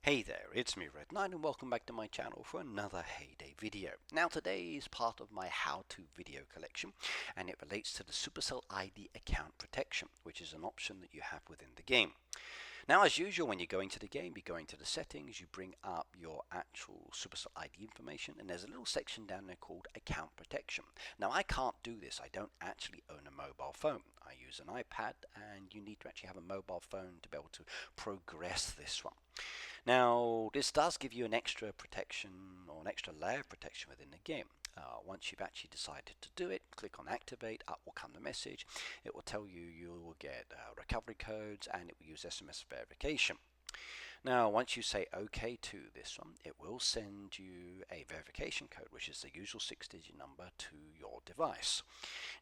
Hey there, it's me Red Knight and welcome back to my channel for another Heyday video. Now today is part of my how-to video collection and it relates to the Supercell ID account protection, which is an option that you have within the game. Now as usual, when you go into the game, you go into the settings, you bring up your actual Supercell ID information, and there's a little section down there called account protection. Now I can't do this, I don't actually own a mobile phone. I use an iPad and you need to actually have a mobile phone to be able to progress this one. Now this does give you an extra protection or an extra layer of protection within the game. Once you've actually decided to do it, click on activate, up will come the message. It will tell you you will get recovery codes and it will use SMS verification. Now once you say OK to this one, it will send you a verification code, which is the usual 6-digit number to your device,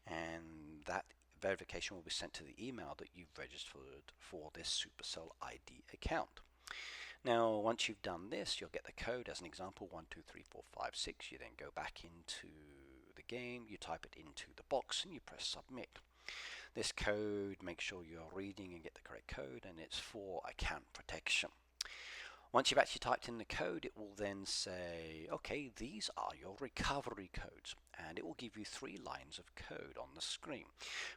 and that verification will be sent to the email that you've registered for this Supercell ID account. Now once you've done this, you'll get the code. As an example, 123456. You then go back into the game, you type it into the box and you press submit. This code, make sure you're reading and get the correct code, and it's for account protection. Once you've actually typed in the code, it will then say, okay, these are your recovery codes, and it will give you 3 lines of code on the screen.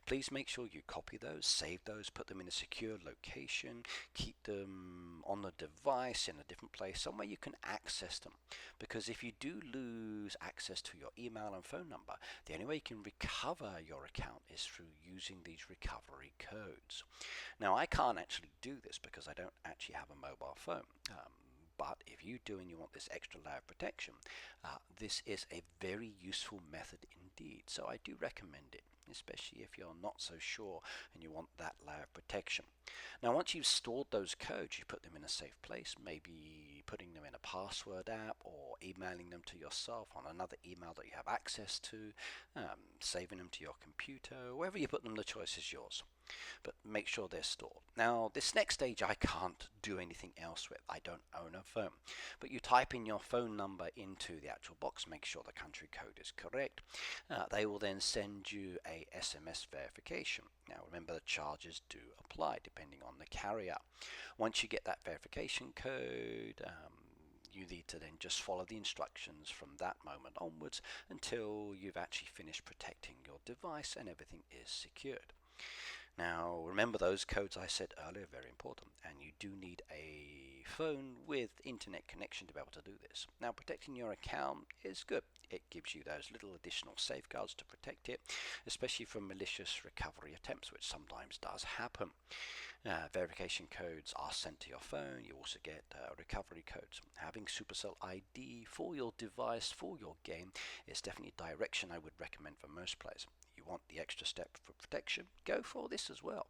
Please make sure you copy those, save those, put them in a secure location, keep them on the device in a different place, somewhere you can access them. Because if you do lose access to your email and phone number, the only way you can recover your account is through using these recovery codes. Now I can't actually do this because I don't actually have a mobile phone. But if you do and you want this extra layer of protection, this is a very useful method indeed. So I do recommend it, especially if you're not so sure and you want that layer of protection. Now once you've stored those codes, you put them in a safe place, maybe putting them in a password app or emailing them to yourself on another email that you have access to, saving them to your computer, wherever you put them, the choice is yours. But make sure they're stored. Now this next stage I can't do anything else with. I don't own a phone. But you type in your phone number into the actual box, make sure the country code is correct. They will then send you a SMS verification. Now remember, the charges do apply depending on the carrier. Once you get that verification code, you need to then just follow the instructions from that moment onwards until you've actually finished protecting your device and everything is secured. Now remember, those codes I said earlier are very important, and you do need a phone with internet connection to be able to do this. Now protecting your account is good. It gives you those little additional safeguards to protect it, especially from malicious recovery attempts, which sometimes does happen. Verification codes are sent to your phone. You also get recovery codes. Having Supercell ID for your device, for your game, is definitely a direction I would recommend for most players. You want the extra step for protection, go for this as well.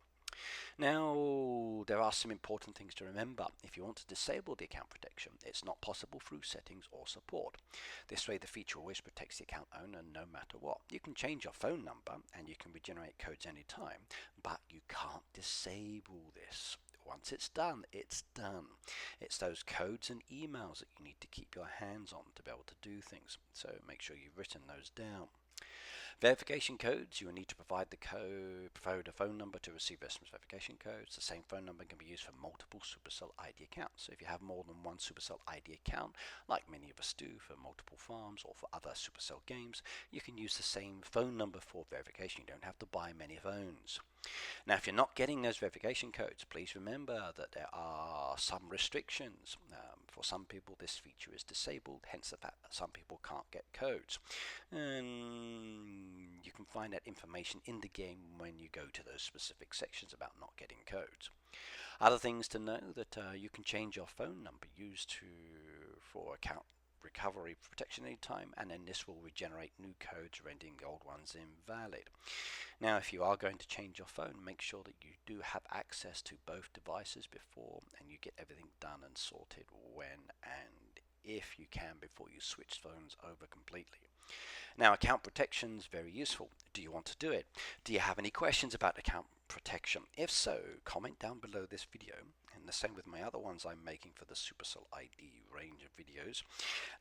Now there are some important things to remember. If you want to disable the account protection, it's not possible through settings or support. This way the feature always protects the account owner no matter what. You can change your phone number and you can regenerate codes anytime, but you can't disable this. Once it's done, it's done. It's those codes and emails that you need to keep your hands on to be able to do things, so make sure you've written those down. Verification codes, you will need to provide a phone number to receive SMS verification codes. The same phone number can be used for multiple Supercell ID accounts. So if you have more than one Supercell ID account, like many of us do for multiple farms or for other Supercell games, you can use the same phone number for verification. You don't have to buy many phones. Now if you're not getting those verification codes, please remember that there are some restrictions. For some people this feature is disabled, hence the fact that some people can't get codes. And you can find that information in the game when you go to those specific sections about not getting codes. Other things to know, that you can change your phone number used for account recovery protection anytime, and then this will regenerate new codes, rendering the old ones invalid. Now if you are going to change your phone, make sure that you do have access to both devices before, and you get everything done and sorted when and if you can before you switch phones over completely. Now account protection is very useful. Do you want to do it? Do you have any questions about account protection? If so, comment down below this video and the same with my other ones I'm making for the Supercell ID range of videos.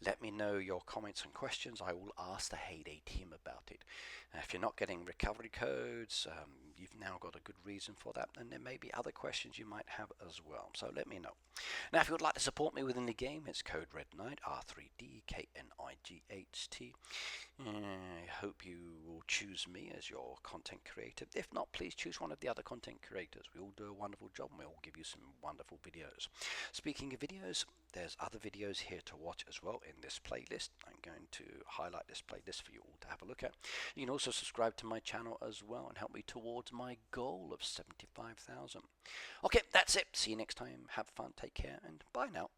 Let me know your comments and questions. I will ask the Heyday team about it. If you're not getting recovery codes, you've now got a good reason for that, and there may be other questions you might have as well, so let me know. Now, if you would like to support me within the game, it's code Red Knight, R3DKNIGHTs. I hope you will choose me as your content creator. If not, please choose one of the other content creators. We all do a wonderful job, and we all give you some wonderful videos. Speaking of videos, there's other videos here to watch as well in this playlist. I'm going to highlight this playlist for you all to have a look at. You can also subscribe to my channel as well and help me towards my goal of 75,000. Okay, that's it. See you next time. Have fun, take care, and bye now.